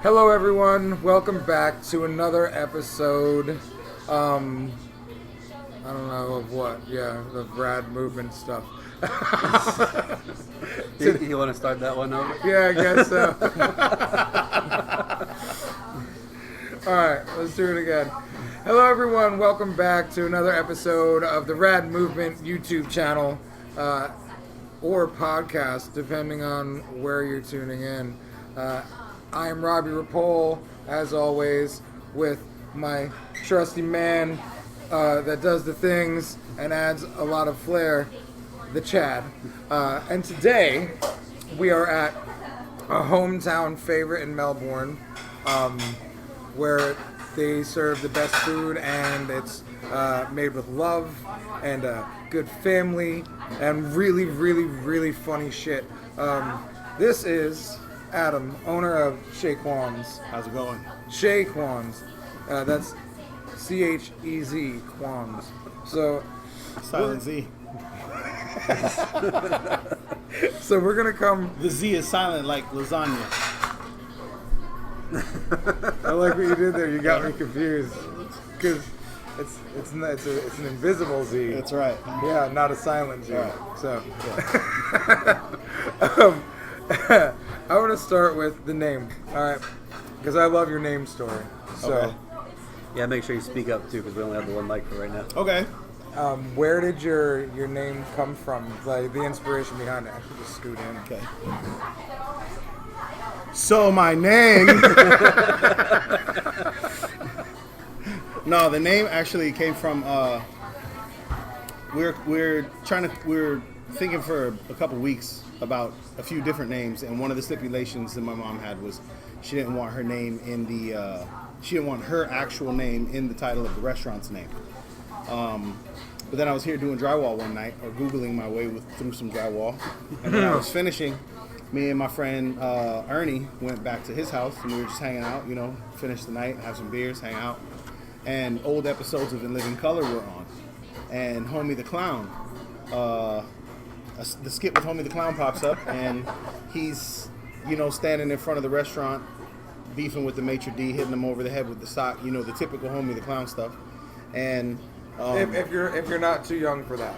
Hello everyone, welcome back to another episode, I don't know of what, the rad movement stuff. You want to start that one over? Yeah, I guess so. Alright, let's do it again. Hello everyone, welcome back to another episode of the Rad Movement YouTube channel, or podcast, depending on where you're tuning in. I am Robbie Rapole, as always, with my trusty man that does the things and adds a lot of flair, the Chad. And today, we are at a hometown favorite in Melbourne, where they serve the best food, and it's made with love and good family and really, really, really funny shit. This is Adam, owner of Chez Quans. How's it going? Chez Quans. That's C-H-E-Z, Quans. So, Silent Z. so we're gonna come. The Z is silent like lasagna. I like what you did there. You got me confused because it's an invisible Z. That's right. Yeah, not a silent Z. Right. So, yeah. I want to start with the name. All right, because I love your name story. So, Okay. Yeah, make sure you speak up too, because we only have the one mic for right now. Okay. where did your name come from? Like the inspiration behind it. I should just scoot in. Okay. So my name. No, the name actually came from. We're thinking for a couple weeks about a few different names, and one of the stipulations that my mom had was she didn't want her name in the. She didn't want her actual name in the title of the restaurant's name. But then I was here doing drywall one night, or Googling my way through some drywall, and when I was finishing, me and my friend Ernie went back to his house, and we were just hanging out, finish the night, have some beers, hang out, and old episodes of In Living Color were on, and Homie the Clown, the skit with Homie the Clown pops up, and he's, standing in front of the restaurant, beefing with the maitre d', hitting him over the head with the sock, the typical Homie the Clown stuff, and If you're not too young for that.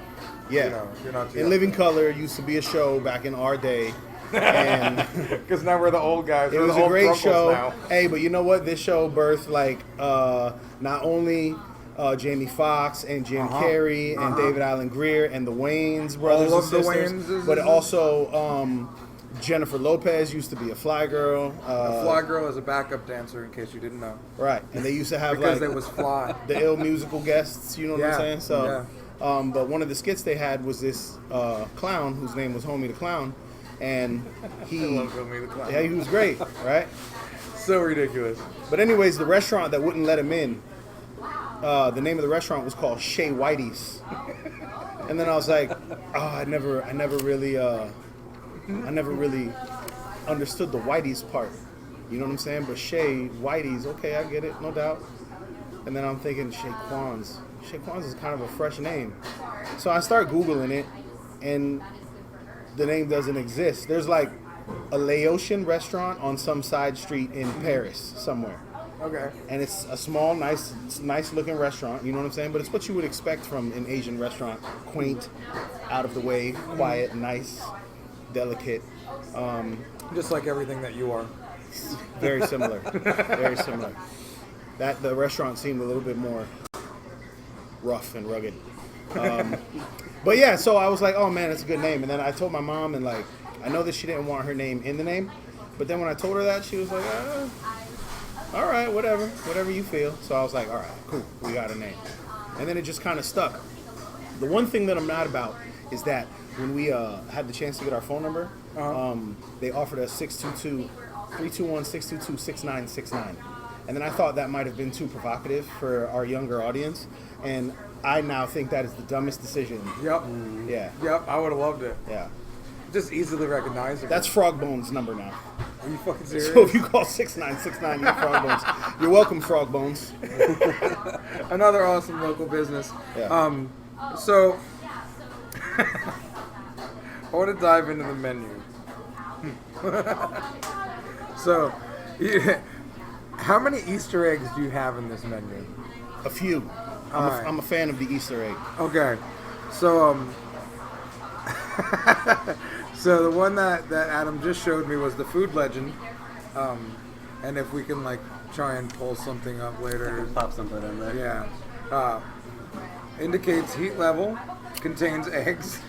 yeah, If you're not too In young. Living Color used to be a show back in our day, and Because now we're the old guys. it We're was the a old great grunkles show. now. Hey, but you know what? This show birthed not only Jamie Foxx and Jim Carrey and David Allen Greer and the Wayans brothers All and of the sisters, Wayans. but also Jennifer Lopez used to be a fly girl. The Fly Girl is a backup dancer, in case you didn't know. Right, and they used to have Because it was Fly. the ill musical guests. You know what Yeah, I'm saying? So, yeah. but one of the skits they had was this clown whose name was Homie the Clown, and I he love Homie the Clown. yeah, he was great, right? So ridiculous. But anyways, the restaurant that wouldn't let him in, the name of the restaurant was called Chez Whitey's. And then I was like, I never really understood the Whitey's part. You know what I'm saying? But Chez Whitey's, okay, I get it, no doubt. And then I'm thinking Chez Quans. Chez Quans is kind of a fresh name. So I start Googling it, and the name doesn't exist. There's like a Laotian restaurant on some side street in Paris somewhere. Okay. And it's a small, nice looking restaurant, you know what I'm saying? But it's what you would expect from an Asian restaurant. Quaint, out of the way, quiet, nice, delicate. Just like everything that you are. Very similar. Very similar. The restaurant seemed a little bit more rough and rugged. But yeah, so I was like, oh man, it's a good name. And then I told my mom, and I know that she didn't want her name in the name, but then when I told her that, she was like, all right, whatever you feel. So I was like, all right, cool, we got a name. And then it just kind of stuck. The one thing that I'm not about is that when we had the chance to get our phone number, they offered us 321-622-6969. And then I thought that might have been too provocative for our younger audience. And I now think that is the dumbest decision. Yep. Yeah. Yep, I would have loved it. Yeah. Just easily recognizable. That's Frogbone's number now. Are you fucking serious? So if you call 6969, you're Frogbones. You're welcome, Frogbones. Another awesome local business. Yeah. So I want to dive into the menu. So How many Easter eggs do you have in this menu? A few. Alright. I'm a fan of the Easter egg. Okay, so so the one that Adam just showed me was the food legend, and if we can like try and pull something up later, Pop something in there. yeah, indicates heat level, contains eggs,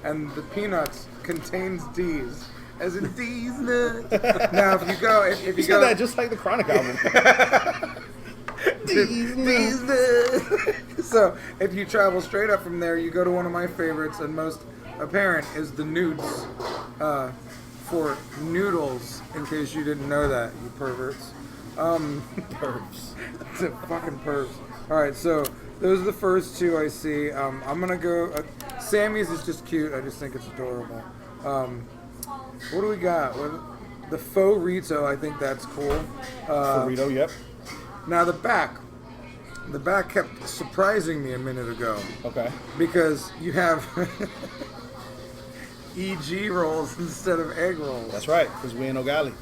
and the peanuts contains D's, as in D's nuts. Now if you go, if You you said go, that just like the Chronic album. These nuts. So if you travel straight up from there, you go to one of my favorites and most apparent is the Noods, for noodles. In case you didn't know that, you perverts. Pervs. Fucking pervs. All right, so those are the first two I see. I'm gonna go. Sammy's is just cute. I just think it's adorable. What do we got? The faux Rito. I think that's cool. Burrito, yep. Now the back kept surprising me a minute ago Okay. because you have EG rolls instead of egg rolls. That's right, because we in Ogali.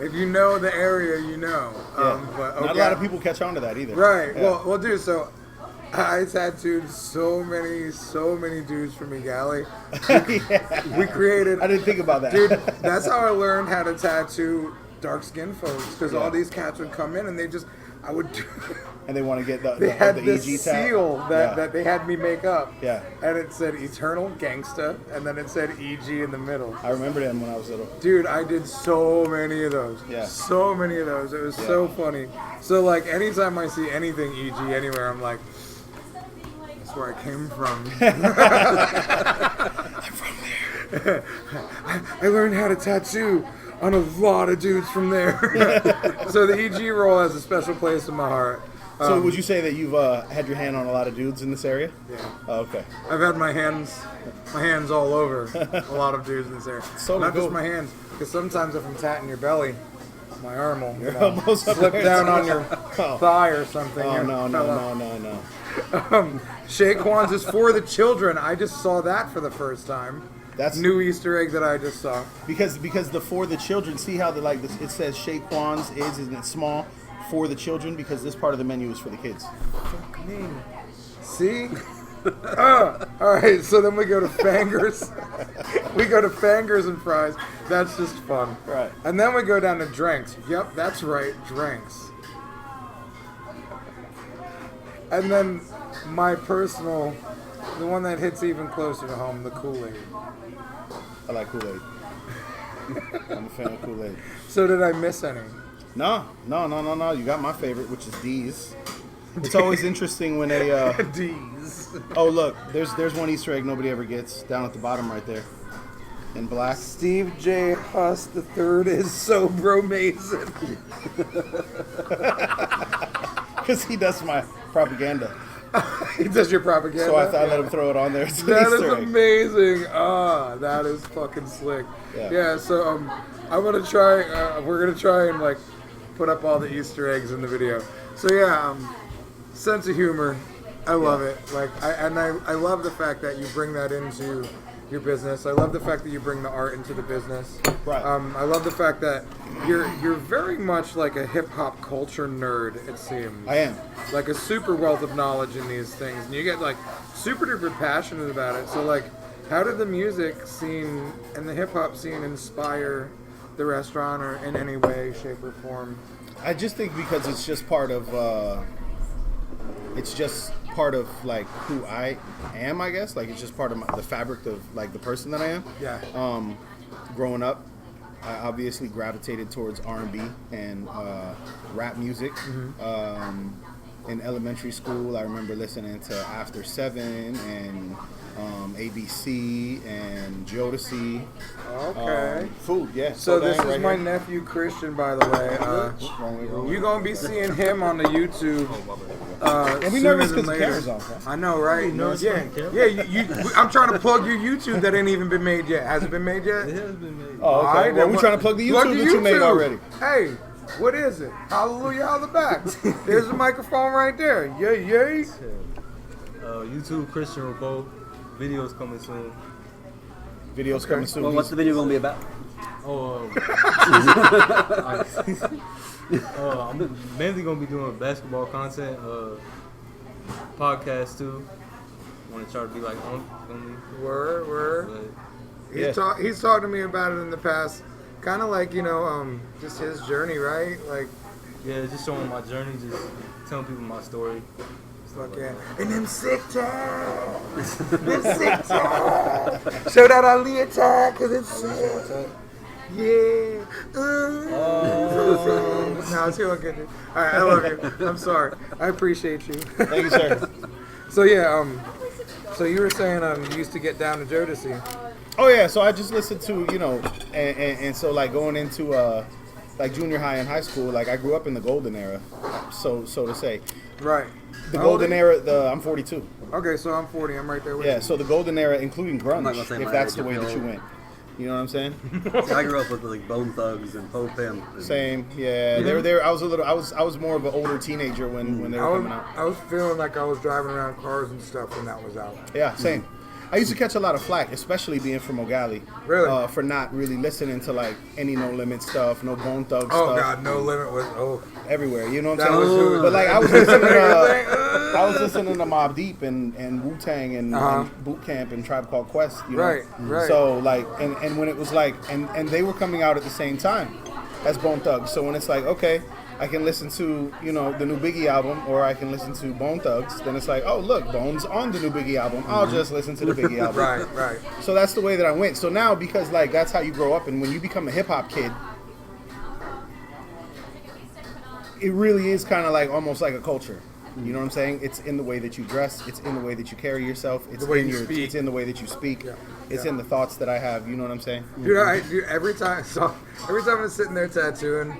If you know the area, you know. Yeah. But Not a lot of people catch on to that either. Right. Yeah. Well, dude. So I tattooed so many dudes from Egali. Yeah. We created. I didn't think about that. Dude, that's how I learned how to tattoo dark skinned folks because Yeah. all these cats would come in and I would do. And they want to get They had the this EG tag. seal Yeah. that they had me make up. Yeah. And it said Eternal Gangsta, and then it said EG in the middle. I remember them when I was little. Dude, I did so many of those. Yeah. So many of those. It was so funny. So, like, anytime I see anything EG anywhere, I'm like, that's where I came from. I'm from there. I learned how to tattoo on a lot of dudes from there. So the EG roll has a special place in my heart. So would you say that you've had your hand on a lot of dudes in this area? Yeah. Oh, okay. I've had my hands all over a lot of dudes in this area. So Not cool. just my hands, because sometimes if I'm tatting your belly, my arm will almost up slip there. down on your Oh. thigh or something. Oh, and no. fell out. Chez Quans is for the children. I just saw that for the first time. That's New Easter egg that I just saw. because the for the children. See how it says Chez Quans isn't it small for the children because this part of the menu is for the kids. Fuck me. See? All right, so then we go to Fangers. We go to Fangers and fries. That's just fun. Right. And then we go down to drinks. Yep, that's right, drinks. And then my personal, the one that hits even closer to home, the Kool-Aid. I like Kool-Aid. I'm a fan of Kool-Aid. So did I miss any? No. You got my favorite, which is D's. It's always interesting when they. D's. Oh look, there's one Easter egg nobody ever gets down at the bottom right there, in black. Steve J. Huss III is so bro-mason. Because he does my propaganda. He does your propaganda? So I thought I'd let him throw it on there. It's an That is Easter egg. amazing. That is fucking slick. Yeah. So I'm gonna try. We're gonna try and like put up all the Easter eggs in the video. So yeah, sense of humor. I love it. Like I love the fact that you bring that into your business. I love the fact that you bring the art into the business. Right. I love the fact that you're very much like a hip hop culture nerd. It seems. I am. Like a super wealth of knowledge in these things, and you get like super duper passionate about it. So like, how did the music scene and the hip hop scene inspire the restaurant, or in any way, shape, or form? I just think because it's just part of. It's just part of like who I am, I guess. Like it's just part of the fabric of like the person that I am. Yeah. Growing up, I obviously gravitated towards R&B and rap music. In elementary school, I remember listening to After 7 and ABC and Jodeci. Okay. Food, yeah. So this is right my here. nephew Christian, by the way. Wrong way. You're gonna be seeing him on the YouTube. And we sooner nervous than because the later. camera's off, right? I know, right? nervous Yeah, on camera? yeah. I'm trying to plug your YouTube that ain't even been made yet. Has it been made yet? It has been made. Oh, okay. Alright, Well, then we're trying to plug the YouTube that you made already. Hey, what is it? Hallelujah, holla back. There's a microphone right there. Yay. YouTube Christian Rebo. Videos coming soon. Videos coming soon. Well, what's the video going to be about? Oh, I'm mainly gonna be doing basketball content, podcast too. Want to try to be like only. Word. But He's talked to me about it in the past. Kind of like, just his journey, right? Like, yeah, just showing my journey, just telling people my story. fuck yeah. And them sick tags. Them sick tags. Show that Aaliyah tag, because it's sick. Yeah. No, it's going good. All right, I love you. I'm sorry. I appreciate you. Thank you, sir. So, yeah, so you were saying you used to get down to Jodeci. Oh yeah, so I just listened to, and so like going into like junior high and high school, like I grew up in the golden era, so to say. Right. The golden era. I'm 42. Okay, so I'm 40. I'm right there with you. Yeah, so the golden era, including I'm not gonna grunge, say if my that's age, the I way feel that you old. went. You know what I'm saying? I grew up with like Bone Thugs and Po Pimp. And Same. Yeah, they were there. I was more of an older teenager when they were coming out. I was feeling like I was driving around cars and stuff when that was out. Yeah, same. I used to catch a lot of flack, especially being from Ogali. Really? For not really listening to like any No Limit stuff, no Bone Thug Oh stuff. God, No Limit was Everywhere. You know what That I'm was saying? who- But like I was listening to I was listening to Mobb Deep and Wu Tang and Boot Camp and Tribe Called Quest. You know? Right. So like and when it was like and they were coming out at the same time as Bone Thugs. So when it's like, okay, I can listen to, the new Biggie album, or I can listen to Bone Thugs, then it's like, oh look, Bone's on the new Biggie album. I'll just listen to the Biggie album. Right. So that's the way that I went. So now, because like that's how you grow up, and when you become a hip hop kid, it really is kind of like almost like a culture. You know what I'm saying? It's in the way that you dress. It's in the way that you carry yourself. It's The way in you your. speak. It's in the way that you speak. Yeah. It's Yeah. in the thoughts that I have. You know what I'm saying? Dude, every time I'm sitting there tattooing,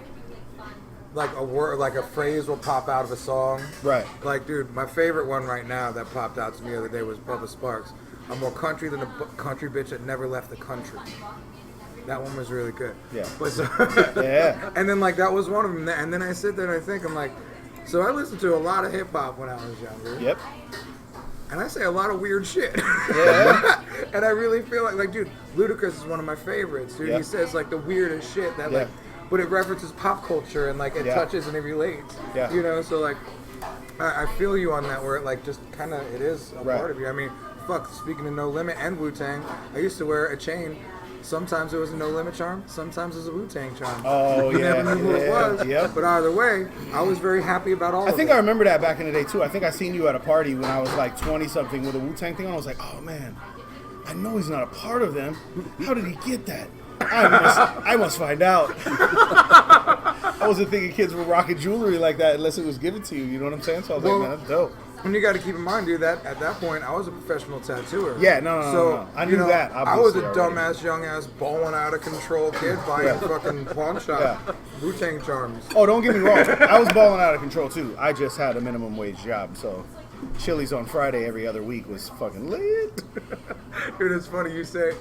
like a word, like a phrase will pop out of a song. Right. Like, dude, my favorite one right now that popped out to me the other day was Bubba Sparks. I'm more country than a country bitch that never left the country. That one was really good. Yeah. But so, Yeah. and then like that was one of them. And then I sit there and I think, I'm like, so I listened to a lot of hip hop when I was younger. Yep. And I say a lot of weird shit. Yeah. And I really feel like, dude, Ludacris is one of my favorites, dude. Yeah. He says like the weirdest shit that Yeah. like, but it references pop culture and like it Yeah. touches and it relates. Yeah. So like, I feel you on that where it like just kind of, it is a Right. part of you. I mean, fuck, speaking of No Limit and Wu-Tang, I used to wear a chain. Sometimes it was a No Limit charm, sometimes it was a Wu-Tang charm. Oh, You yeah, never knew who it yeah, was. yep. But either way, I was very happy about all I of think it. I remember that back in the day too. I think I seen you at a party when I was like 20 something with a Wu-Tang thing on. I was like, oh man, I know he's not a part of them. How did he get that? I must find out. I wasn't thinking kids were rocking jewelry like that unless it was given to you. You know what I'm saying? So I was Well, like, man, that's dope. And you got to keep in mind, dude, that at that point I was a professional tattooer. Yeah, no. I knew that, I was a obviously, already. dumbass, young ass, balling out of control kid buying Yeah. fucking pawn shop Yeah. Wu-Tang charms. Oh, don't get me wrong. I was balling out of control too. I just had a minimum wage job, so Chili's on Friday every other week was fucking lit. Dude, it's funny you say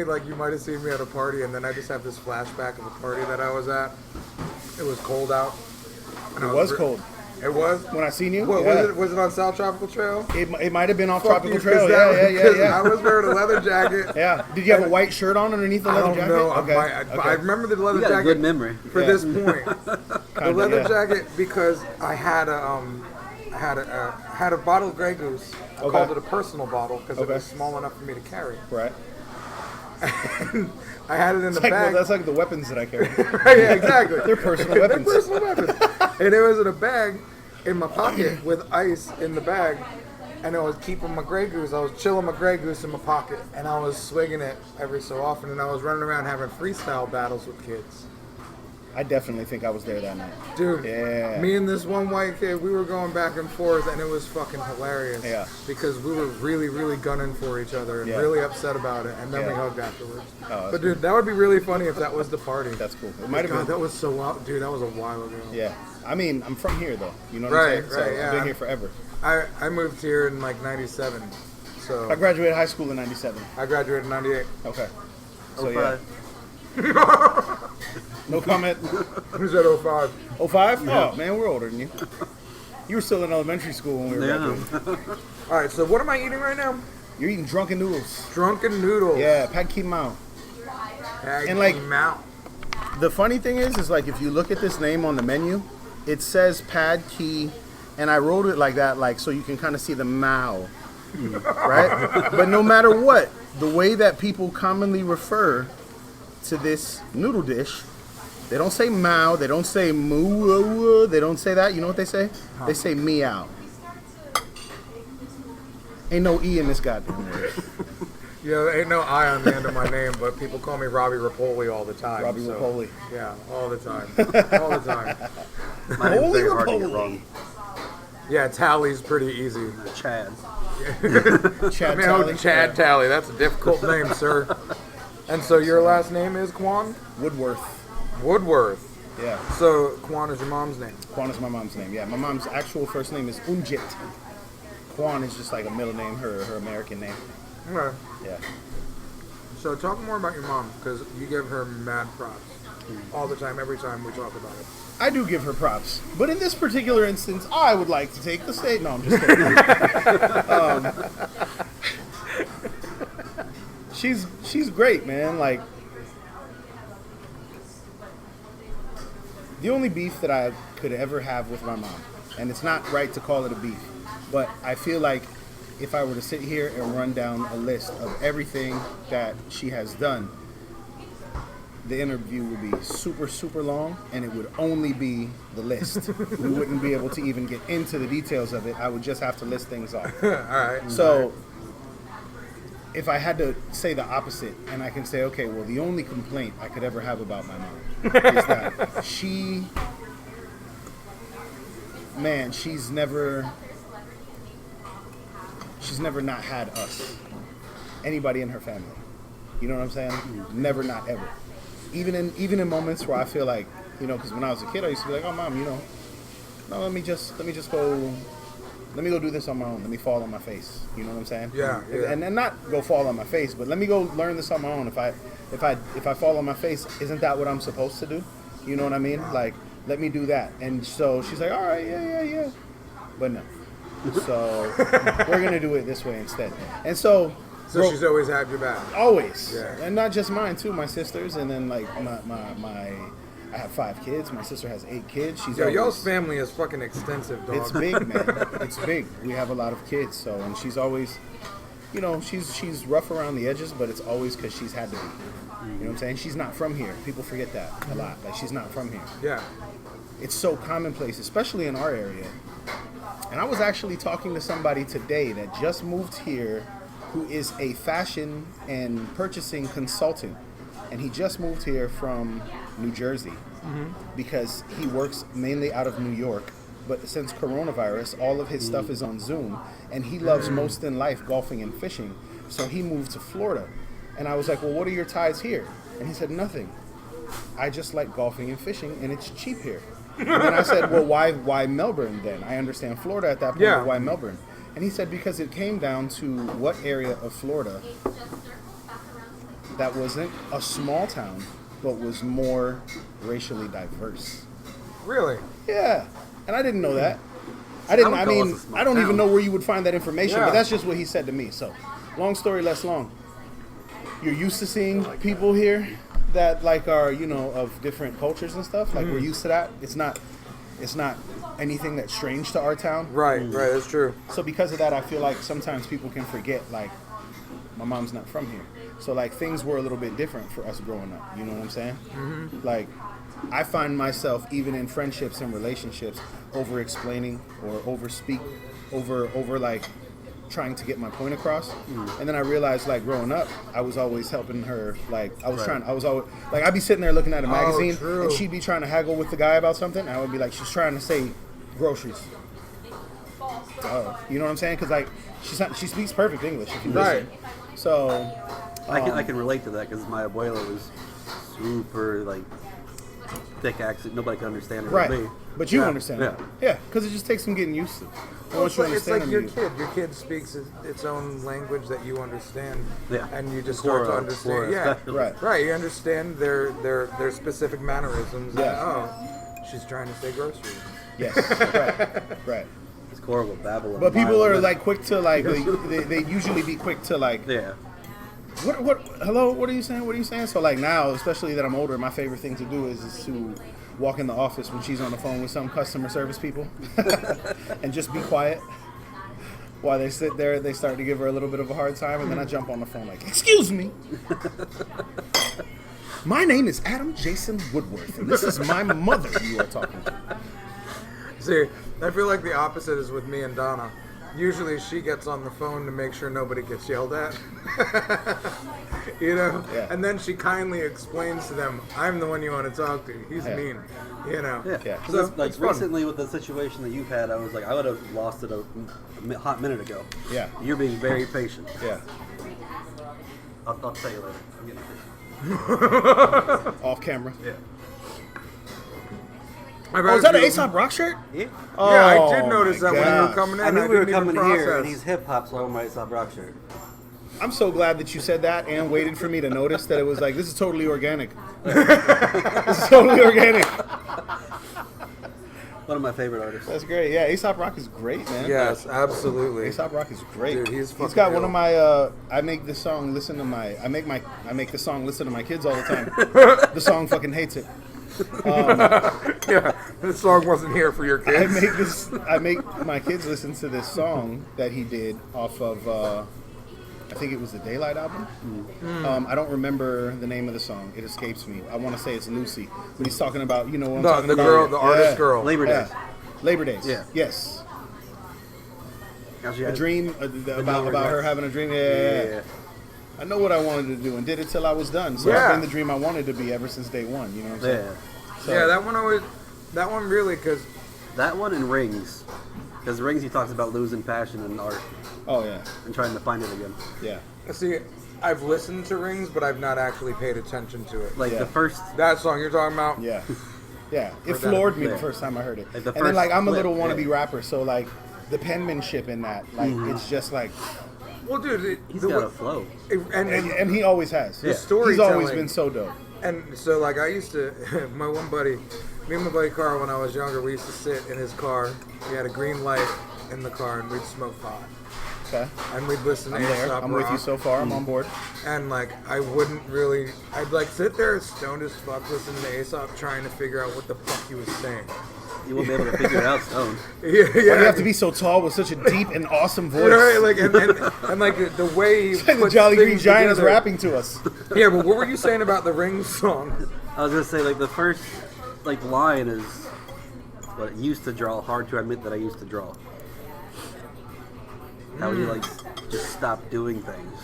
like you might have seen me at a party, and then I just have this flashback of a party that I was at. It was cold out. And It I was cold. It was. When I seen you, What, yeah. was it on South Tropical Trail? It might have been off Fuck Tropical you, Trail. 'cause that Yeah. was- I was wearing a leather jacket. Yeah. Did you have a white shirt on underneath the I leather don't jacket? know. Okay. I remember the leather You got a jacket good memory. for Yeah. this point. The leather yeah. jacket because I had a bottle of Grey Goose. I Okay. called it a personal bottle because it Okay. was small enough for me to carry. Right. I had it in the It's like, bag. well, that's like the weapons that I carry. Yeah, exactly. They're personal They're weapons. personal weapons. And it was in a bag in my pocket with ice in the bag. And I was keeping my Grey Goose. I was chilling my Grey Goose in my pocket. And I was swinging it every so often. And I was running around having freestyle battles with kids. I definitely think I was there that night. Dude, Yeah. me and this one white kid, we were going back and forth, and it was fucking hilarious. Yeah. Because we were really, really gunning for each other and Yeah. really upset about it, and then we Yeah. hugged afterwards. Oh, that's But dude, that would be really funny if that was the party. That's cool. It might have God, been. that was so wild. Dude, that was a while ago. Yeah. I mean, I'm from here though. You know what Right, I'm saying? right, So yeah. I've been here forever. I moved here in like 97. So I graduated high school in 97. I graduated in 98. Okay. So Oh, yeah. No comment. Who's at 05? 05? Oh man, we're older than you. You were still in elementary school when we were Yeah. graduating. All right, so what am I eating right now? You're eating drunken noodles. Drunken noodles. Yeah, Pat Kim Mao. And like Mount. the funny thing is like if you look at this name on the menu, it says Pad Key, and I wrote it like that, like so you can kind of see the Mao, right? But no matter what, the way that people commonly refer to this noodle dish, they don't say Mao, they don't say moo, they don't say that. You know what they say? They say meow. Ain't no E in this goddamn word. Yeah, there ain't no I on the end of my name, but people call me Robbie Rapoli all the time. Robbie Rapoli. Yeah, all the time. All the time. My name's Holy very hard to get Rapoli. wrong. Yeah, Tally's pretty easy. Chad. Chad Man, Talley. Chad Tally, that's a difficult name, sir. And so your last name is Quan? Woodworth. Woodworth. Yeah. So Quan is your mom's name. Quan is my mom's name. Yeah, my mom's actual first name is Unjit. Quan is just like a middle name, her American name. Okay. Yeah. So talk more about your mom, because you give her mad props all the time, every time we talk about it. I do give her props, but in this particular instance, I would like to take the stage. No, I'm just kidding. She's great, man. Like the only beef that I could ever have with my mom, and it's not right to call it a beef, but I feel like if I were to sit here and run down a list of everything that she has done, the interview would be super, super long, and it would only be the list. We wouldn't be able to even get into the details of it. I would just have to list things off. All right. So, if I had to say the opposite, and I can say, okay, well, the only complaint I could ever have about my mom is that she's never not had us, anybody in her family. You know what I'm saying? Never, not ever. Even in moments where I feel like, you know, because when I was a kid, I used to be like, oh, mom, you know, no, let me go do this on my own. Let me fall on my face. You know what I'm saying? Yeah. And not go fall on my face, but let me go learn this on my own. If I fall on my face, isn't that what I'm supposed to do? You know what I mean? Like, let me do that. And so she's like, all right, yeah. But no. So we're gonna do it this way instead. And so she's always had your back. always, Yeah. and not just mine too. My sisters, and then like my I have 5 kids. My sister has 8 kids. She's Yo, always, y'all's family is fucking extensive, dog. it's big, man. It's big. We have a lot of kids, so and she's always, you know, she's rough around the edges, but it's always because she's had to be. You know what I'm saying? She's not from here. People forget that a lot. Like she's not from here. Yeah. It's so commonplace, especially in our area. And I was actually talking to somebody today that just moved here who is a fashion and purchasing consultant. And he just moved here from New Jersey because he works mainly out of New York. But since coronavirus, all of his stuff is on Zoom. And he loves most in life golfing and fishing. So he moved to Florida. And I was like, well, what are your ties here? And he said, nothing. I just like golfing and fishing, and it's cheap here. And then I said, well, why Melbourne then? I understand Florida at that point, Yeah. but why Melbourne? And he said, because it came down to what area of Florida that wasn't a small town, but was more racially diverse. Really? Yeah. And I didn't know that. I would call us a small I don't even town. know where you would find that information, Yeah. but that's just what he said to me. So, long story less long. You're used to seeing people here that like are, you know, of different cultures and stuff. Like we're used to that. It's not anything that's strange to our town. Right, that's true. So because of that, I feel like sometimes people can forget, like, my mom's not from here. So like things were a little bit different for us growing up. You know what I'm saying? Like, I find myself even in friendships and relationships over explaining or over like trying to get my point across. And then I realized, like, growing up, I was always helping her. Like, I was always like, I'd be sitting there looking at a magazine true. and she'd be trying to haggle with the guy about something. And I would be like, she's trying to say groceries. You know what I'm saying? Because like she speaks perfect English if you listen. So I can relate to that because my abuela was super like thick accent. Nobody could understand her. right, Me. but you Yeah. understand Yeah. it. Yeah, because it just takes some getting used to. And once It's you like, it's understand like them, your you- kid. Your kid speaks its own language that you understand. Yeah. And you just Flora- start to understand. Flora Yeah. especially. Right. Right. You understand their specific mannerisms. Yeah. And, she's trying to say groceries. Yes, right. It's horrible babble. But people are like quick to like they usually be quick to like yeah. Hello, what are you saying? What are you saying? So like now, especially that I'm older, my favorite thing to do is to walk in the office when she's on the phone with some customer service people and just be quiet while they sit there. They start to give her a little bit of a hard time, and then I jump on the phone like, "Excuse me, my name is Adam Jason Woodworth, and this is my mother you are talking to." See, I feel like the opposite is with me and Donna. Usually she gets on the phone to make sure nobody gets yelled at. You know? Yeah. And then she kindly explains to them, I'm the one you want to talk to. He's mean. You know? Yeah. So Like it's fun. recently with the situation that you've had, I was like, I would have lost it a hot minute ago. Yeah. You're being very patient. Yeah. I'll tell you later. I'm getting patient. Off camera. Yeah. Oh, is that an Aesop Rock shirt? Yeah. Oh, Yeah, I did notice my that when you were gosh. coming in. I knew we were didn't even coming here, process. and he's hip hop, so I wore my Aesop Rock shirt. I'm so glad that you said that and waited for me to notice that it was like, this is totally organic. This is totally organic. One of my favorite artists. That's great. Yeah, Aesop Rock is great, man. Yes, absolutely. Aesop Rock is great. Dude, he's fucking got one real. of my. I make the song listen to my. I make the song listen to my kids all the time. The song fucking hates it. Yeah, this song wasn't here for your kids. I make my kids listen to this song that he did off of. I think it was the Daylight album. I don't remember the name of the song. It escapes me. I want to say it's Lucy, but he's talking about what I'm talking The about. girl, the artist girl. Labor Day. Labor Days. Yeah. Yes. How's she A had- dream about her having a dream. Yeah. I know what I wanted to do and did it till I was done. So Yeah. I've been the dream I wanted to be ever since day one. You know what I'm saying? Yeah. So, Yeah, that one really, because That one and Rings. Because Rings, he talks about losing passion in art Oh yeah, and trying to find it again. yeah. see, I've listened to Rings, but I've not actually paid attention to it. Like Yeah. the first. That song you're talking about? Yeah. Yeah. It Heard that. floored me the Yeah. first time I heard it. Like the And then first like I'm a clip, little wannabe yeah. rapper, so like the penmanship in that, like it's just like Well, dude, He's got a flow. and he always has. Yeah. He's storytelling. always been so dope. And so, like, I used to, my one buddy, me and my buddy Carl, when I was younger, we used to sit in his car. We had a green light in the car, and we'd smoke pot. Okay. And we'd listen to I'm there. Aesop I'm with you Rock. so far. I'm on board. And, like, I wouldn't really, I'd, like, sit there stoned as fuck listening to Aesop, trying to figure out what the fuck he was saying. You won't be able to figure it out, Stone. Yeah, Why do you have to be so tall with such a deep and awesome voice? Right, like, and like, the way he It's like the puts Jolly Green things Giant is together. rapping to us. Yeah, but what were you saying about the Rings song? I was gonna say like the first like line is what used to draw. Hard to admit that I used to draw. How you like just stop doing things.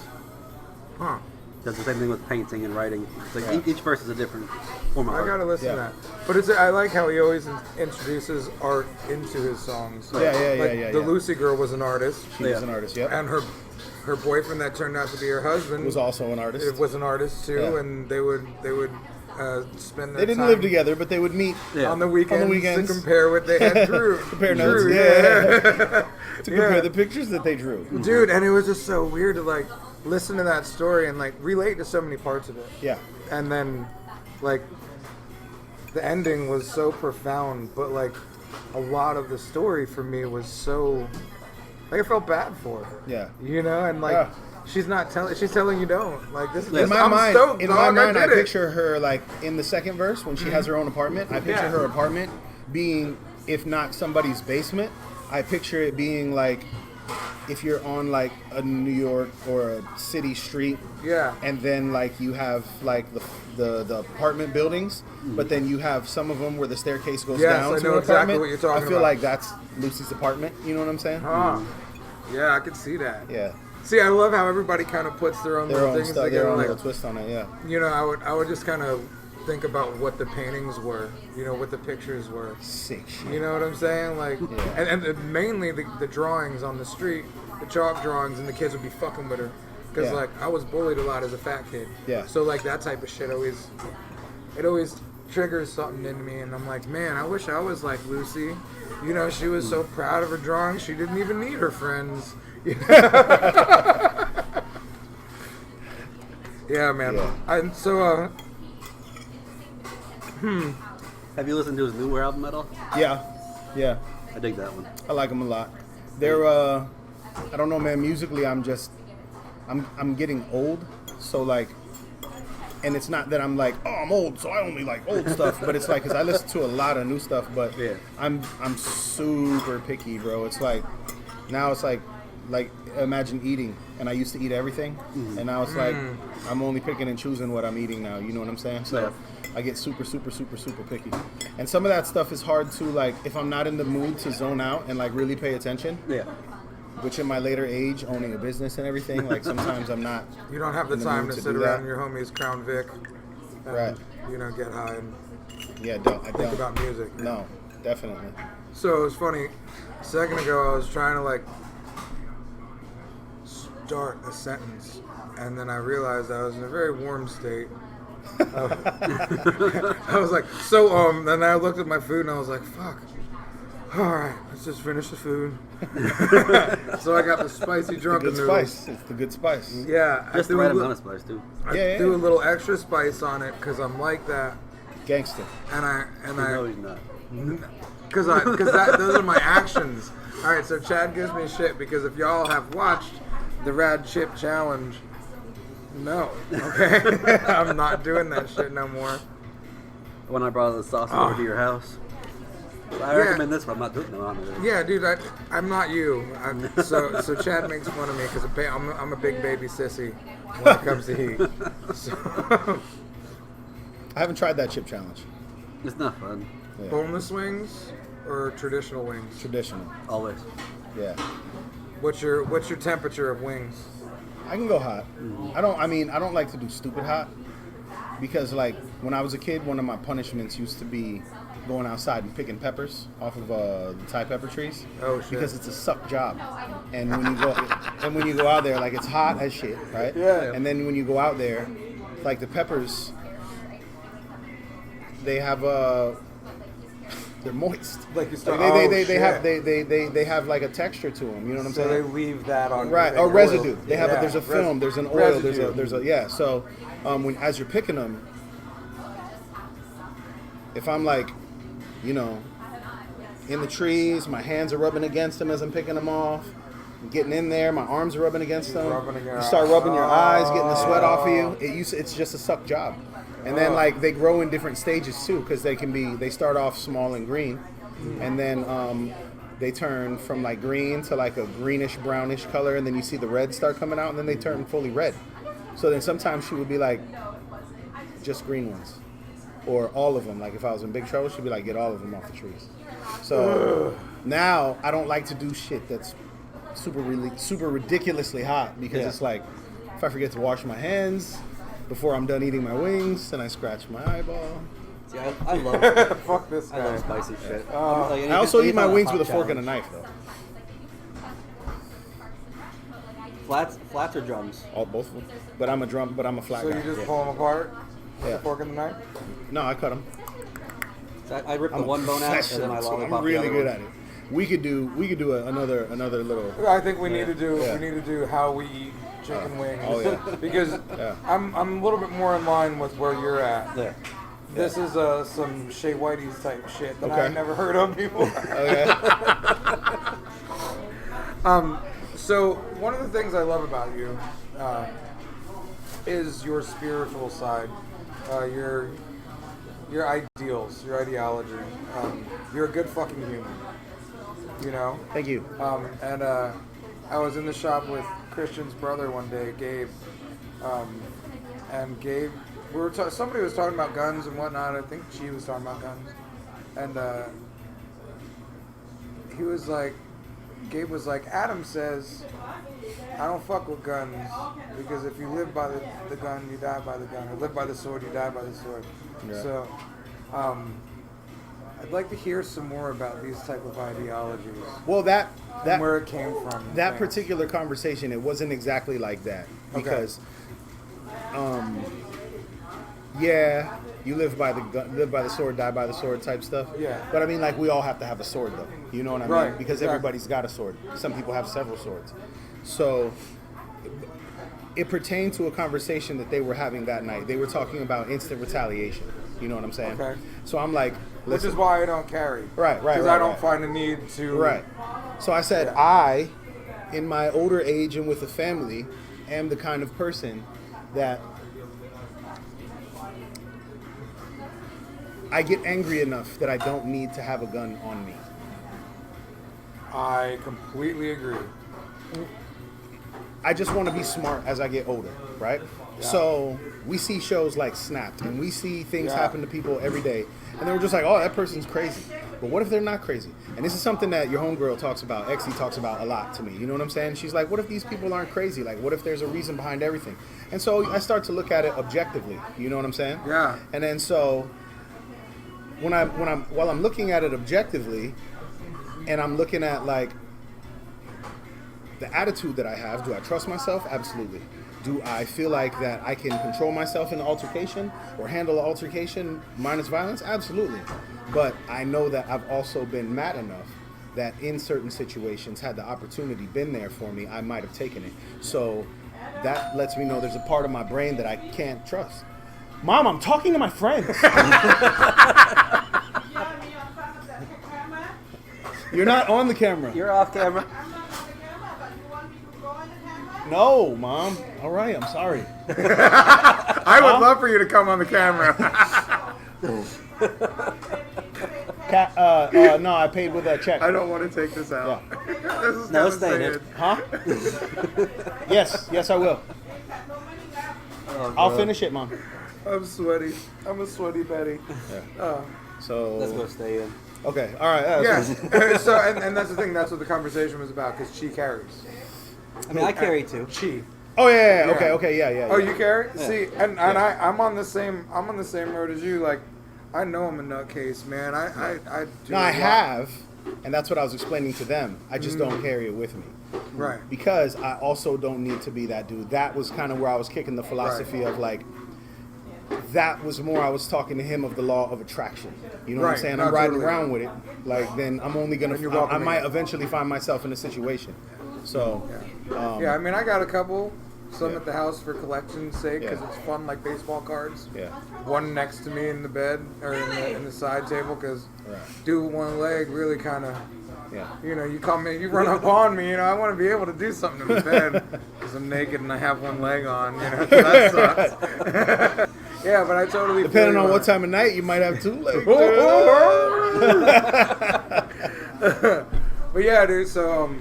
Huh. That's the same thing with painting and writing. It's like Yeah. each verse is a different form of I art. gotta listen Yeah. to that. But I like how he always introduces art into his songs. Yeah, yeah, Like, yeah, yeah. The yeah. Lucy girl was an artist, She was Yeah. an artist. Yep. and her boyfriend that turned out to be her husband Was also an artist. It was an artist too, Yeah. and they would spend their They didn't time live together, but they would meet Yeah. on the weekends, weekends. to compare what they had drew. Compare drew, notes, yeah. to compare Yeah. the pictures that they drew. Dude, and it was just so weird to like listen to that story and like relate to so many parts of it. Yeah. And then like the ending was so profound, but like a lot of the story for me was so like I felt bad for her. Yeah. You know, and like Yeah. she's telling you don't. Like this is In my I'm mind, stoked, in dog, my mind, I did it. picture her like in the second verse when she has her own apartment. I picture Yeah. her apartment being, if not somebody's basement, I picture it being like if you're on like a New York or a city street, Yeah. and then like you have like the apartment buildings, but then you have some of them where the staircase goes Yes, down I to know an exactly apartment. what you're talking I feel about. like that's Lucy's apartment. You know what I'm saying? Huh. Yeah, I could see that. Yeah. See, I love how everybody kind of puts their own Their little own things stuff, together. their own Like, little twist on it. Yeah. you know, I would just kind of think about what the paintings were. You know, what the pictures were. Sick shit. You know what I'm saying? Like, Yeah. and mainly the drawings on the street, the chalk drawings, and the kids would be fucking with her. Because, Yeah. like, I was bullied a lot as a fat kid. Yeah. So, like, that type of shit always triggers something in me. And I'm like, man, I wish I was like Lucy. You know, she was so proud of her drawings, she didn't even need her friends. Yeah, man. Yeah. And so, Have you listened to his newer album at all? Yeah. Yeah. I dig that one. I like them a lot. They're I don't know, man, musically I'm getting old, So like, and it's not that I'm like, oh, I'm old, so I only like old stuff. But it's like, because I listen to a lot of new stuff, but Yeah. I'm super picky, bro. It's like, now it's like imagine eating, and I used to eat everything, and now it's like I'm only picking and choosing what I'm eating now. You know what I'm saying? So Yeah. I get super picky, and some of that stuff is hard to like if I'm not in the mood to zone out and like really pay attention. Yeah. Which in my later age, owning a business and everything, like sometimes I'm not. You don't have the in the time mood to to sit do around that. your homie's Crown Vic and, Right. you know, get high and Yeah, I think don't. about music. No, definitely. So it was funny. A second ago, I was trying to like start a sentence, and then I realized I was in a very warm state. I was like, then I looked at my food and I was like, fuck. All right, let's just finish the food. So I got the spicy drunken Good noodles. spice. It's the good spice. Yeah, Just the right amount of spice too. I Yeah, threw yeah. a little extra spice on it because I'm like that, Gangster. and No, he's not. because those are my actions. All right, so Chad gives me shit because if y'all have watched the Rad Chip Challenge, no, okay, I'm not doing that shit no more. When I brought the sauce over to your house, I recommend this, but I'm not doing no on it. Yeah, dude, I'm not you. So Chad makes fun of me because I'm a big baby sissy when it comes to heat. So, I haven't tried that chip challenge. It's not fun. Yeah. boneless wings or traditional wings? Traditional. Always. Yeah. What's your temperature of wings? I can go hot. I don't like to do stupid hot because like when I was a kid, one of my punishments used to be going outside and picking peppers off of the Thai pepper trees. Oh shit! Because it's a suck job, and when you go out there, like it's hot as shit, right? Yeah. And then when you go out there, like the peppers, they have they're moist. Like you start. They have like a texture to them. You know what I'm So they saying? leave that on. Right, like or oil. residue. They have Yeah. there's a film, there's an oil, Residue. there's a yeah. So when as you're picking them, if I'm like, you know, in the trees, my hands are rubbing against them as I'm picking them off. I'm getting in there, my arms are rubbing against them. You start rubbing your eyes, getting the sweat off of you. It's just a suck job. And then like they grow in different stages too, because they start off small and green, and then they turn from like green to like a greenish brownish color, and then you see the red start coming out, and then they turn fully red. So then sometimes she would be like, just green ones, or all of them. Like if I was in big trouble, she'd be like, get all of them off the trees. So now I don't like to do shit that's super ridiculously hot because it's like if I forget to wash my hands before I'm done eating my wings, then I scratch my eyeball. See, I love Fuck this guy. I love spicy shit. I also eat my wings with a fork and a knife, though. Flats or drums? Both of them. But I'm a flat So guy. you just pull them apart with Yeah. the fork and the knife? No, I cut them. So I rip the one bone out and then I so lollipop I'm really the other good one. at it. We could do another little. I think we need to do Yeah. we need to do how we eat chicken wings. oh, yeah. Because Yeah. I'm a little bit more in line with where you're at. There. This is some Shea Whitey's type shit that Okay. I've never heard of before. Okay. So one of the things I love about you is your spiritual side, your ideals, your ideology. You're a good fucking human, you know. Thank you. And I was in the shop with Christian's brother one day, Gabe, and Gabe, somebody was talking about guns and whatnot. I think she was talking about guns, and he was like, Gabe was like, Adam says, I don't fuck with guns because if you live by the gun, you die by the gun, or live by the sword, you die by the sword. Yeah. So, I'd like to hear some more about these type of ideologies. Well, that And where it came from. and that things. particular conversation, it wasn't exactly like that because, yeah, you live by the sword, die by the sword type stuff. Yeah. But I mean, like we all have to have a sword, though. You know what I mean? Right, Because exactly. everybody's got a sword. Some people have several swords. So it pertained to a conversation that they were having that night. They were talking about instant retaliation. You know what I'm saying? Okay. So I'm like, Which is listen, why I don't carry. Right, Because right, I don't right. find a need to. Right. So I said, Yeah. I, in my older age and with a family, am the kind of person that I get angry enough that I don't need to have a gun on me. I completely agree. I just want to be smart as I get older, right? Yeah. So we see shows like Snapped, and we see things Yeah. happen to people every day, and then we're just like, oh, that person's crazy. But what if they're not crazy? And this is something that your homegirl talks about, Exie talks about a lot to me. You know what I'm saying? She's like, what if these people aren't crazy? Like, what if there's a reason behind everything? And so I start to look at it objectively. You know what I'm saying? Yeah. And then so while I'm looking at it objectively, and I'm looking at like the attitude that I have, do I trust myself? Absolutely. Do I feel like that I can control myself in an altercation or handle an altercation minus violence? Absolutely. But I know that I've also been mad enough that in certain situations, had the opportunity been there for me, I might have taken it. So that lets me know there's a part of my brain that I can't trust. Mom, I'm talking to my friends. You're not on the camera. You're off camera. No, Mom. All right, I'm sorry. I would love for you to come on the camera. No, I paid with a check. I don't want to take this out. This is No, stay in devastated. it. Huh? Yes, I will. Oh, I'll God. finish it, Mom. I'm sweaty. I'm a sweaty Betty. So Let's go stay in. okay, all right. Yeah. So, and that's the thing. That's what the conversation was about, because she carries. I mean, I carry too. She. Oh yeah. Yeah. Okay, yeah. Oh, you carry? Yeah. See, and I'm on the same road as you. Like, I know I'm a nutcase, man. I do. No, a I lot. have, and that's what I was explaining to them. I just don't carry it with me. Right. Because I also don't need to be that dude. That was kind of where I was kicking the philosophy of like, that was more I was talking to him of the law of attraction. You know what I'm Right. saying? No, I'm riding totally. around with it. Like, then I'm only Then gonna. you're I welcoming might it. eventually find myself in a situation. So, Yeah, I mean, I got a couple. Some Yeah. at the house for collection's sake, because Yeah. it's fun, like baseball cards. yeah. One next to me in the bed, or in the side table, because Right. do one leg really kind of, Yeah. you know, you come in, you run up on me, you know, I want to be able to do something in the bed, because I'm naked and I have one leg on, you know, so that sucks. Yeah, but I totally Depending feel on you what time of night, you might have two legs. But yeah, dude, so,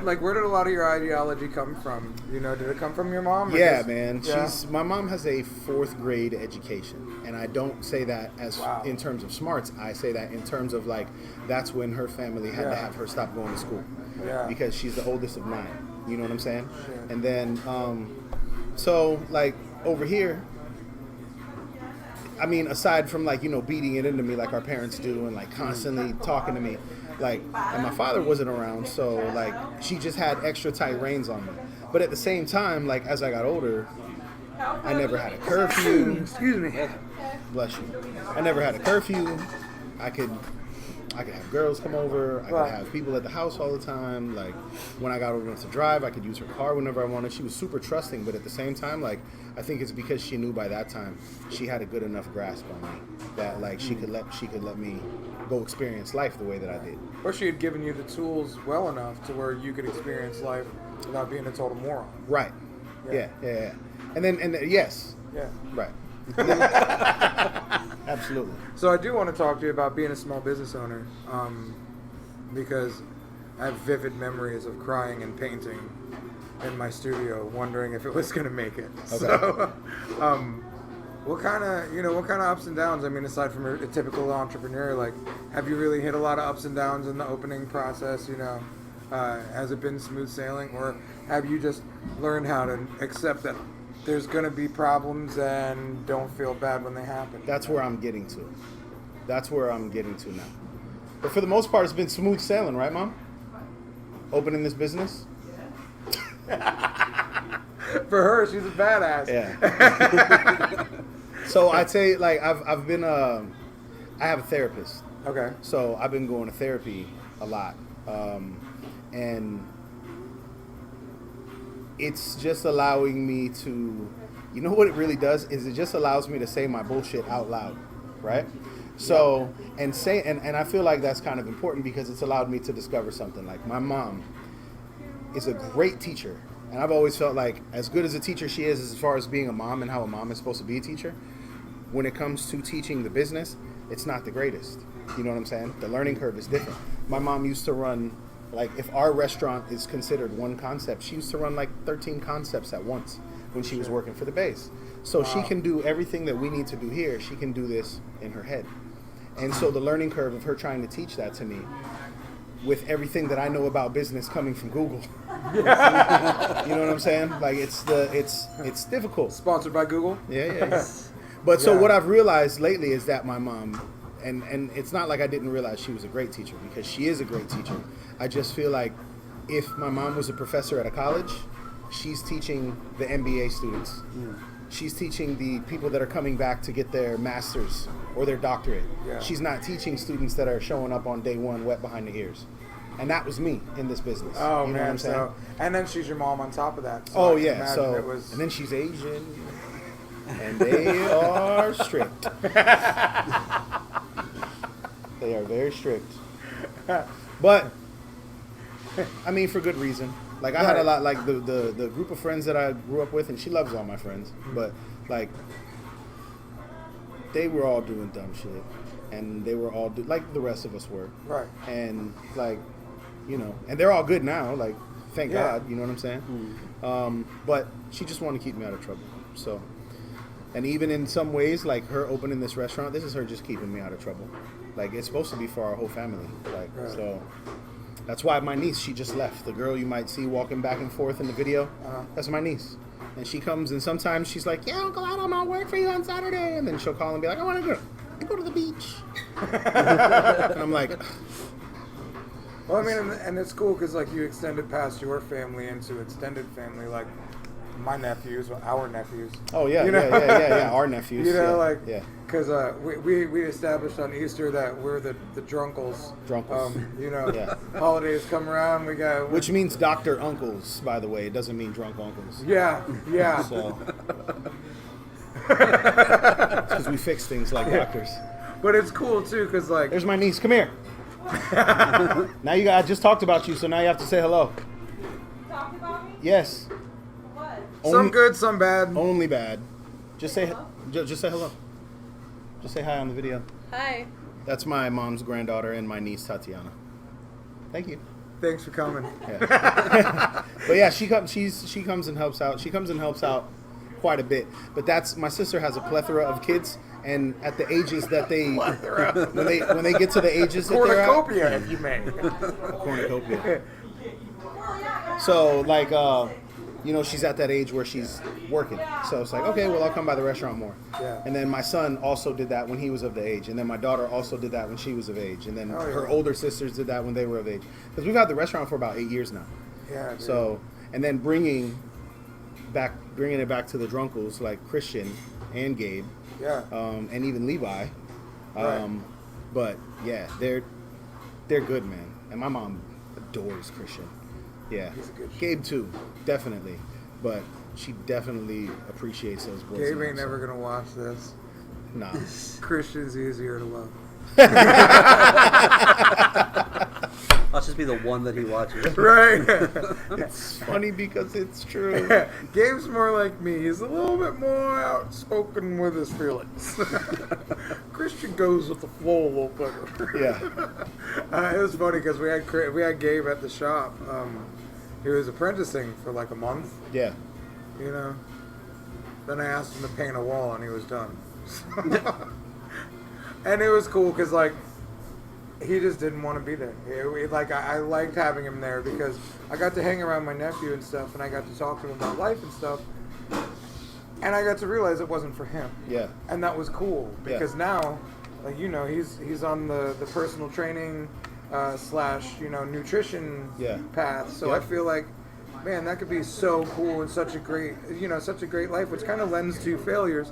like, where did a lot of your ideology come from? You know, did it come from your mom? or Yeah, just- man. Yeah? My mom has a 4th grade education, and I don't say that as Wow. in terms of smarts. I say that in terms of like that's when her family had to Yeah. have her stop going to school Yeah. because she's the oldest of 9. You know what I'm saying? Sure. And then, so like over here, I mean, aside from like, you know, beating it into me like our parents do and like constantly talking to me, like, and my father wasn't around, so like she just had extra tight reins on me. But at the same time, like as I got older, I never had a curfew. Excuse me. Bless you. I never had a curfew. I could have girls come over. I Right. could have people at the house all the time. Like when I got old enough to drive, I could use her car whenever I wanted. She was super trusting, but at the same time, like I think it's because she knew by that time she had a good enough grasp on me that like she could let me go experience life the way that I did. Or she had given you the tools well enough to where you could experience life without being a total moron. Right. Yeah. Yeah. And yes. Yeah. Right. Absolutely. So I do want to talk to you about being a small business owner, because I have vivid memories of crying and painting in my studio, wondering if it was going to make it. Okay. So, what kind of ups and downs? I mean, aside from a typical entrepreneur, like, have you really hit a lot of ups and downs in the opening process? You know, has it been smooth sailing, or have you just learned how to accept that there's going to be problems and don't feel bad when they happen? That's where I'm getting to. That's where I'm getting to now. But for the most part, it's been smooth sailing, right, Mom? Opening this business? For her, she's a badass. Yeah. So I'd say, like, I've been, I have a therapist. Okay. So I've been going to therapy a lot. And it's just allowing me to, you know what it really does is it just allows me to say my bullshit out loud, right? So, and I feel like that's kind of important because it's allowed me to discover something. Like my mom is a great teacher And I've always felt like, as good as a teacher she is as far as being a mom and how a mom is supposed to be a teacher, when it comes to teaching the business, it's not the greatest. You know what I'm saying? The learning curve is different. My mom used to run, like, if our restaurant is considered one concept, she used to run like 13 concepts at once when she was working for the base. So she can do everything that we need to do here. She can do this in her head. And so the learning curve of her trying to teach that to me, with everything that I know about business coming from Google. You know what I'm saying? Like, it's difficult. Sponsored by Google? Yeah. But so what I've realized lately is that my mom, and it's not like I didn't realize she was a great teacher, because she is a great teacher. I just feel like if my mom was a professor at a college, she's teaching the MBA students. She's teaching the people that are coming back to get their master's or their doctorate. Yeah. She's not teaching students that are showing up on day one wet behind the ears. And that was me in this business. Oh, you know man. what I'm saying? So, and then she's your mom on top of that. So Oh, I can yeah. imagine So, it was... and then she's Asian. And they are strict. They are very strict. But, I mean, for good reason. Like, I had a lot, like, the group of friends that I grew up with, and she loves all my friends, but, like, they were all doing dumb shit. And they were all, like the rest of us were. Right. And, like, you know, and they're all good now, like, thank God, you know what I'm saying? But she just wanted to keep me out of trouble, so. And even in some ways, like, her opening this restaurant, this is her just keeping me out of trouble. Like, it's supposed to be for our whole family, like, so. That's why my niece, she just left. The girl you might see walking back and forth in the video, that's my niece. And she comes, and sometimes she's like, yeah, Uncle Adam, I'll work for you on Saturday. And then she'll call and be like, I want to go to the beach. And I'm like... Well, I mean, and it's cool because, like, you extended past your family into extended family, like my nephews, our nephews. Oh, yeah, you know? yeah, our nephews. You know, yeah, like, yeah. because we established on Easter that we're the drunkles. Drunkles. You know, Yeah. Holidays come around, we got... Which means Dr. Uncles, by the way. It doesn't mean drunk uncles. Yeah. So... Because we fix things like doctors. But it's cool, too, because, like... There's my niece. Come here. Now I just talked about you, so now you have to say hello. Talked about me? Yes. What? Some good, some bad. Only bad. Just say just say hello. Just say hi on the video. Hi. That's my mom's granddaughter and my niece Tatiana. Thank you. Thanks for coming. Yeah. But yeah, she comes and helps out. She comes and helps out quite a bit. But my sister has a plethora of kids, and at the ages that they when they get to the ages that they're at, Cornucopia, if you may. a cornucopia. So like you know, she's at that age where she's working. So it's like, okay, well, I'll come by the restaurant more. Yeah. And then my son also did that when he was of the age. And then my daughter also did that when she was of age. And then her older sisters did that when they were of age. Because we've had the restaurant for about 8 years now. Yeah. Dude. So, and then bringing it back to the Drunkles, like Christian and Gabe. Yeah. And even Levi. Right. But yeah, they're good, man. And my mom adores Christian. Yeah. He's a good shit. Gabe too, definitely. But she definitely appreciates those boys. Gabe now, ain't never gonna watch this. Nah. Christian's easier to love. I'll just be the one that he watches. Right. It's funny because it's true. Gabe's more like me. He's a little bit more outspoken with his feelings. Christian goes with the flow a little better. Yeah. It was funny because we had Gabe at the shop. He was apprenticing for like a month. Yeah. You know. Then I asked him to paint a wall, and he was done. And it was cool because like he just didn't want to be there. I liked having him there because I got to hang around my nephew and stuff, and I got to talk to him about life and stuff. And I got to realize it wasn't for him. Yeah. And that was cool because now, like, you know, he's on the personal training / nutrition path. So I feel like, man, that could be so cool and such a great life, which kind of lends to failures.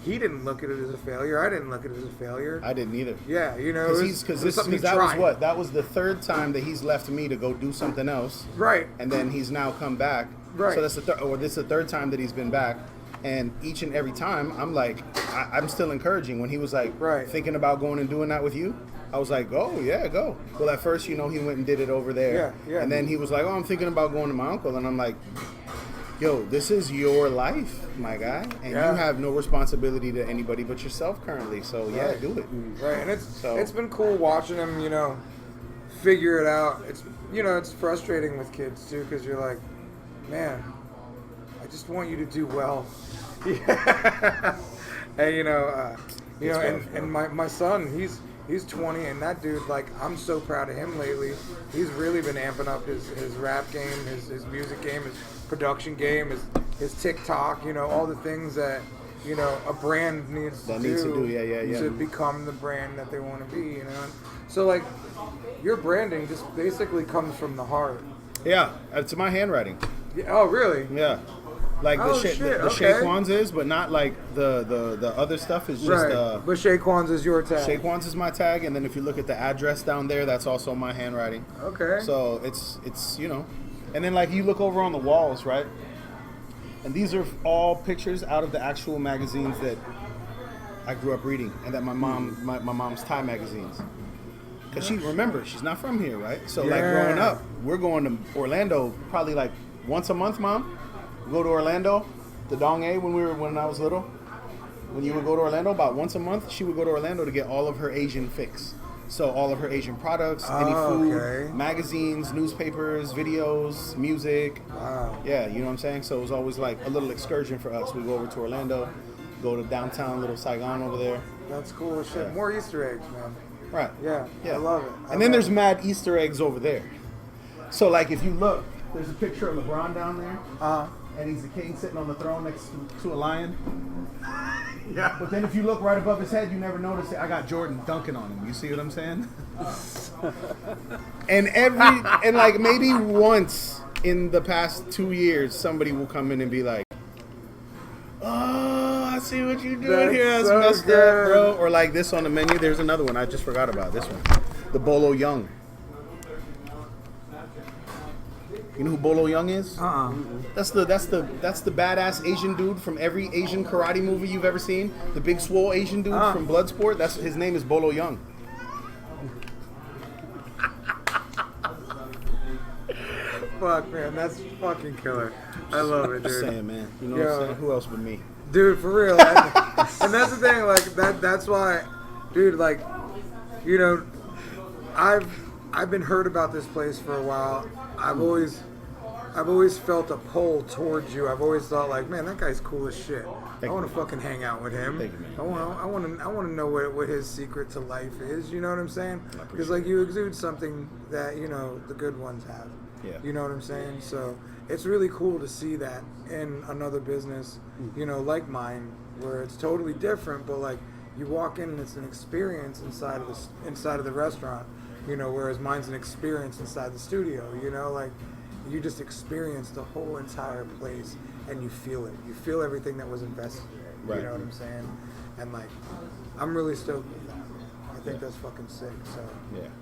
He didn't look at it as a failure. I didn't look at it as a failure. I didn't either. Yeah, you know, Because that was the third time that he's left me to go do something else. Right. And then he's now come back. Right. So that's this is the third time that he's been back. And each and every time, I'm like, I'm still encouraging. When he was like Right. thinking about going and doing that with you, I was like, oh, yeah, go. Well, at first, he went and did it over there. Yeah, yeah. And then he was like, oh, I'm thinking about going to my uncle. And I'm like, yo, this is your life, my guy. And Yeah. you have no responsibility to anybody but yourself currently. So, yeah, Right. do it. Right, and So- it's been cool watching him, figure it out. It's it's frustrating with kids too, because you're like, man, I just want you to do well. Yeah. And and my son, he's 20, and that dude, like, I'm so proud of him lately. He's really been amping up his rap game, his music game, his production game, his TikTok, all the things that a brand needs to do, yeah. to become the brand that they want to be, So, like, your branding just basically comes from the heart. Yeah, it's my handwriting. Yeah, oh, really? Yeah. Like Oh, the shit, the Chez okay. Quans is, but not like the other stuff is just Right. But Chez Quans is your tag. Chez Quans is my tag, and then if you look at the address down there, that's also my handwriting. Okay. So it's and then like you look over on the walls, right? And these are all pictures out of the actual magazines that I grew up reading, and that my mom's Thai magazines. Because she's not from here, right? So like Yeah. growing up, we're going to Orlando probably like once a month, Mom. We go to Orlando, the Dong A when I was little. When you would go to Orlando about once a month, she would go to Orlando to get all of her Asian fix. So all of her Asian products, any food, okay. magazines, newspapers, videos, music. Wow. Yeah, you know what I'm saying? So it was always like a little excursion for us. We go over to Orlando, go to downtown Little Saigon over there. That's cool as shit. Yeah. More Easter eggs, man. Right. Yeah, Yeah. I love it. And then there's mad Easter eggs over there. So like if you look, there's a picture of LeBron down there. And he's the king sitting on the throne next to a lion. Yeah. But then if you look right above his head, you never notice it. I got Jordan dunking on him. You see what I'm saying? and like maybe once in the past 2 years, somebody will come in and be like, "Oh, I see what you're doing That's here. That's so messed good. up, bro." Or like this on the menu. There's another one I just forgot about. This one, the Bolo Young. You know who Bolo Young is? That's the badass Asian dude from every Asian karate movie you've ever seen. The big swole Asian dude from Bloodsport. That's his name is Bolo Young. Fuck, man, that's fucking killer. I love it, Just dude. saying, man. You know what I'm saying? Who else but me? Dude, for real. And that's the thing, like that's why, dude, like, I've been heard about this place for a while. I've always felt a pull towards you. I've always thought, like, man, that guy's cool as shit. I want to fucking hang out with him. Thank you, man. I want to know what his secret to life is. You know what I'm saying? Because like you exude something that the good ones have. Yeah. You know what I'm saying? So it's really cool to see that in another business, like mine, where it's totally different. But like you walk in and it's an experience inside of the restaurant. Whereas mine's an experience inside the studio. Like you just experience the whole entire place and you feel it. You feel everything that was invested in it. Right. You know what I'm saying? And like, I'm really stoked with that. I think that's fucking sick. So,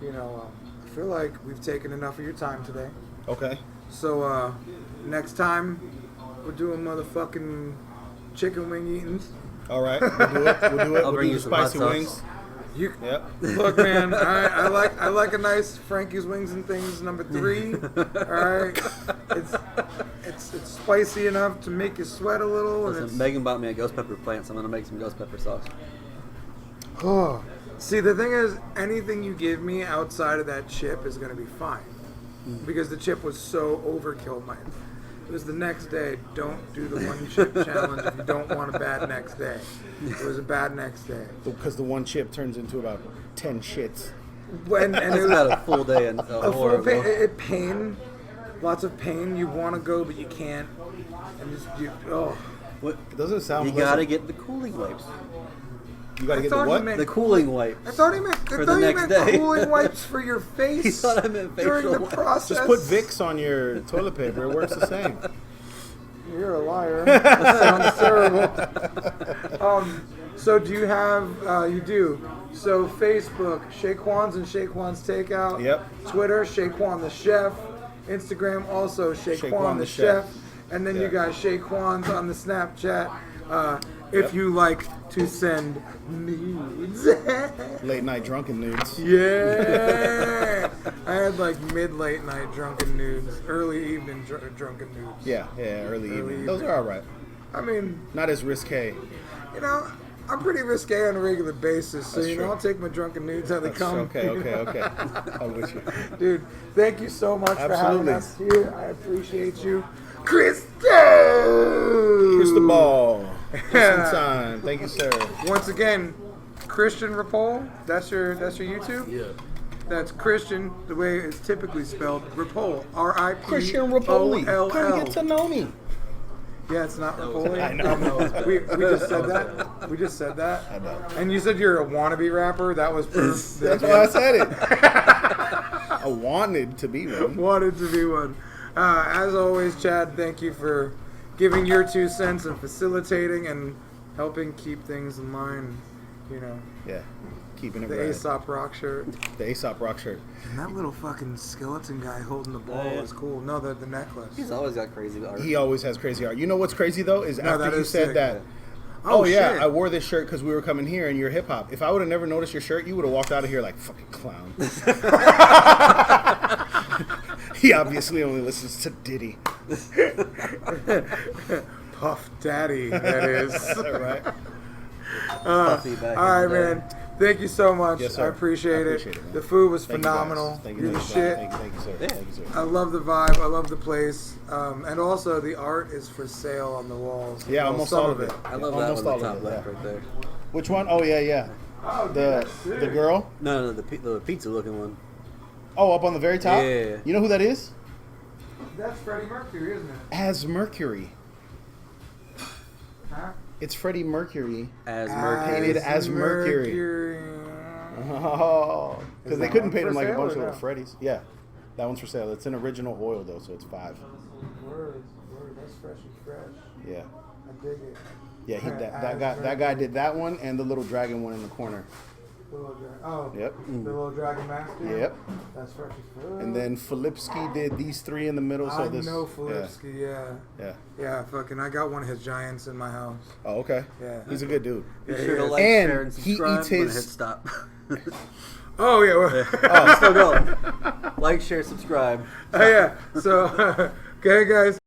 Yeah. I feel like we've taken enough of your time today. Okay. So, next time we're doing motherfucking chicken wing eatings. All right. We'll do it. I'll We'll bring do you the some hot spicy sauce. wings. You Yep. look, man. I like a nice Frankie's Wings and Things number 3. All right, it's spicy enough to make you sweat a little. And Listen, Megan bought me a ghost pepper plant, so I'm gonna make some ghost pepper sauce. oh, see, the thing is, anything you give me outside of that chip is gonna be fine, because the chip was so overkill. It was the next day. Don't do the one chip challenge if you don't want a bad next day. It was a bad next day. Because the one chip turns into about 10 shits. And It's it was about a full day and a full horrible. pain, lots of pain. You want to go, but you can't. And What? It doesn't sound You pleasant. gotta get the cooling wipes. You gotta I get the thought he what? meant- The cooling wipes. I thought he meant day. cooling wipes for your face. He thought I meant during facial the wipes. process. Just put Vicks on your toilet paper. It works the same. You're a liar. That sounds terrible. So do you have? You do. So Facebook, Chez Quans and Chez Quans Takeout. Yep. Twitter, Chez Quan the Chef. Instagram also Chez Chez Quan Quan the the Chef. Chef. And then Yeah. you got Chez Quans on the Snapchat. If you like to send nudes. Late night drunken nudes. Yeah. I had like mid-late night drunken nudes, early evening drunken nudes. Yeah, early evening. Those evening. are all right. I mean, Not as risque. you know, I'm pretty risque on a regular basis, so That's you know, true. I'll take my drunken nudes how they come. Okay. I'm with you. Dude, thank you so much for having Absolutely. us here. I appreciate you. Crystal! Cristobal. Just in time. Thank you, sir. Once again, Christian Rapol, that's your YouTube? Yeah. That's Christian, the way it's typically spelled. Rapol, R-I-P-O-L-L. Christian Rapoli. Come get to know me. Yeah, it's not Rapoli. I know. We just said that. We just said that. I know. And you said you're a wannabe rapper. That was proof. That's why I said it. I wanted to be one. Wanted to be one. As always, Chad, thank you for giving your 2 cents and facilitating and helping keep things in line. You know, Yeah. Keeping it the right. Aesop rock shirt. The Aesop rock shirt. And that little fucking skeleton guy holding the ball yeah. is cool. No, the necklace. He's always got crazy art. He always has crazy art. You know what's crazy though is No, after that you is said sick. that. Oh, Oh, yeah, shit. I wore this shirt because we were coming here and you're hip hop. If I would have never noticed your shirt, you would have walked out of here like fucking clown. He obviously only listens to Diddy. Puff Daddy, that is. Right? Puffy back All right, in the day. man. Thank you so much. Yes, sir. I appreciate it. man. The food was Thank you, guys. phenomenal. Thank You're you, the thank you, shit. Thank you, sir. Thank you, sir. I love the vibe. I love the place. And also, the art is for sale on the walls. Yeah, Well, almost some all of it. I love Almost that all one, the of top it, left yeah. right there. Which one? Oh, yeah. Oh, dude, The that's sick. the girl? No, the pizza looking one. Oh, up on the very top? Yeah. You know who that is? That's Freddie Mercury, isn't it? As Mercury. Huh? It's Freddie Mercury. As Mercury. Painted as Mercury. Oh, because Is they that couldn't one paint for him like a sale bunch or of little no? Freddies. Yeah, that one's for sale. It's an original oil though, so it's 5. Word. That's fresh and fresh. Yeah, I dig it. yeah. As That guy did that one and the little dragon one in the corner. The little oh. Yep. The little dragon master. Yep. That's fresh as fuck. And then Filipski did these 3 in the middle. So I this. know Filipski, yeah. Yeah. Fucking, I got one of his giants in my house. Oh, okay. Yeah. He's a good dude. Be Yeah, sure to yeah. like, And share, and he subscribe. eats I'm gonna his- hit stop. Oh, yeah. Well, Oh, still going. Like, share, subscribe. yeah. So, okay, guys.